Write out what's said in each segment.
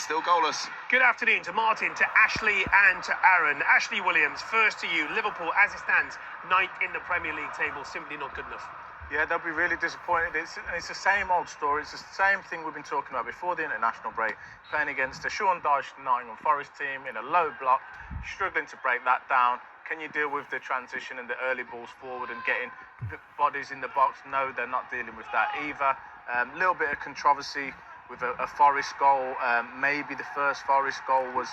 still goalless. Good afternoon to Martin, to Ashley and to Aaron. Ashley Williams, first to you. Liverpool, as it stands, ninth in the Premier League table, simply not good enough. Yeah, they'll be really disappointed. It's the same old story. It's the same thing we've been talking about before the international break. Playing against the Sean Dyche Nottingham Forest team in a low block, struggling to break that down. Can you deal with the transition and the early balls forward and getting bodies in the box? No, they're not dealing with that either. Little bit of controversy with a Forest goal. Maybe the first Forest goal was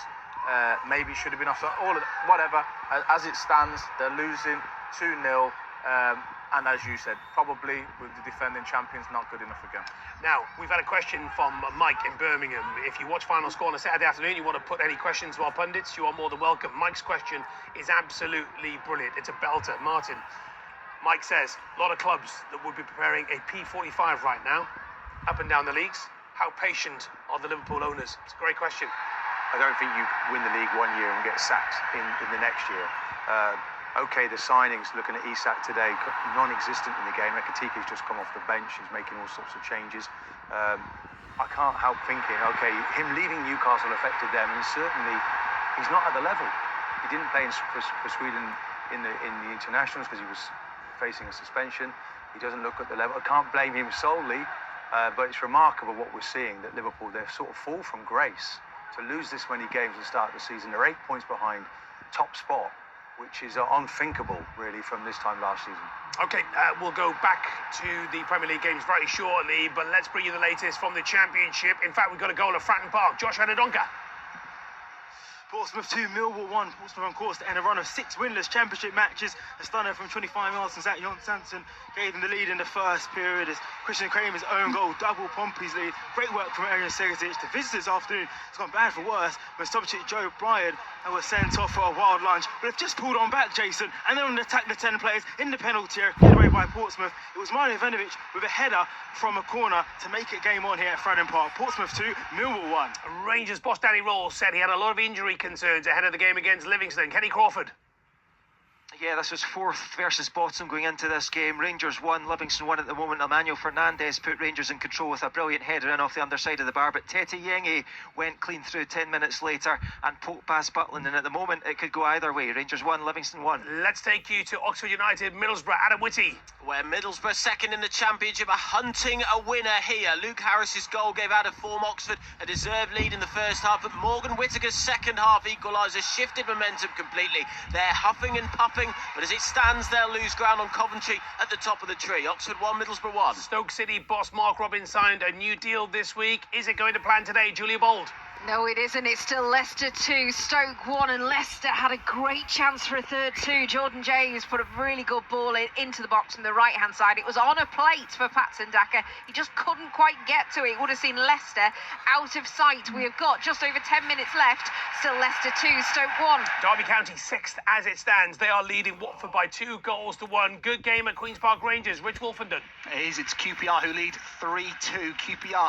maybe should have been offside. All of whatever. As it stands, they're losing 2-0. And as you said, probably with the defending champions, not good enough again. Now, we've had a question from Mike in Birmingham. If you watch Final Score on a Saturday afternoon, you want to put any questions to our pundits, you are more than welcome. Mike's question is absolutely brilliant. It's a belter. Martin, Mike says, a lot of clubs that would be preparing a P45 right now, up and down the leagues. How patient are the Liverpool owners? It's a great question. I don't think you win the league one year and get sacked in the next year. Okay, the signings, looking at Isak today, non-existent in the game. Ekitike's just come off the bench. He's making all sorts of changes. I can't help thinking, okay, him leaving Newcastle affected them, and certainly he's not at the level. He didn't play for Sweden in the internationals because he was facing a suspension. He doesn't look at the level. I can't blame him solely, but it's remarkable what we're seeing, that Liverpool, they've sort of fall from grace. To lose this many games at the start of the season, they're 8 points behind top spot, which is unthinkable, really, from this time last season. OK, we'll go back to the Premier League games very shortly, but let's bring you the latest from the Championship. In fact, we've got a goal at Fratton Park. Josh Adedonka. Portsmouth 2, Millwall 1. Portsmouth on course to end a run of 6 winless Championship matches. A stunner from 25 yards from Zach Johnson gave them the lead in the first period as Christian Kramer's own goal doubled Pompey's lead. Great work from Arian Segatic. The visitors afternoon has gone bad for worse when Stoppage Joe Bryan was sent off for a wild lunge. But they've just pulled on back, Jason, and then attacked the 10 players in the penalty area, cleared away by Portsmouth. It was Mario Ivanovic with a header from a corner to make it game on here at Fratton Park. Portsmouth 2, Millwall 1. Rangers boss Danny Rowles said he had a lot of injury concerns ahead of the game against Livingston. Kenny Crawford. Yeah, this was fourth versus bottom going into this game. Rangers 1, Livingston 1 at the moment. Emmanuel Fernandez put Rangers in control with a brilliant header in off the underside of the bar, but Tete Yenge went clean through 10 minutes later and poked past Butland, and at the moment it could go either way. Rangers 1, Livingston 1. Let's take you to Oxford United, Middlesbrough. Adam Whitty. Where Middlesbrough second in the Championship are hunting a winner here. Luke Harris's goal gave out of form Oxford a deserved lead in the first half, but Morgan Whittaker's second half equaliser shifted momentum completely. They're huffing and puffing, but as it stands, they'll lose ground on Coventry at the top of the tree. Oxford 1, Middlesbrough 1. Stoke City boss Mark Robins signed a new deal this week. Is it going to plan today, Julia Bold? No, it isn't. It's still Leicester 2, Stoke 1, and Leicester had a great chance for a third too. Jordan James put a really good ball into the box on the right-hand side. It was on a plate for Patson Daka. He just couldn't quite get to it. Would have seen Leicester out of sight. We have got just over 10 minutes left. Still Leicester 2, Stoke 1. Derby County 6th as it stands. They are leading Watford by 2-1. Good game at Queen's Park Rangers. Rich Wolfenden. It's QPR who lead 3-2. QPR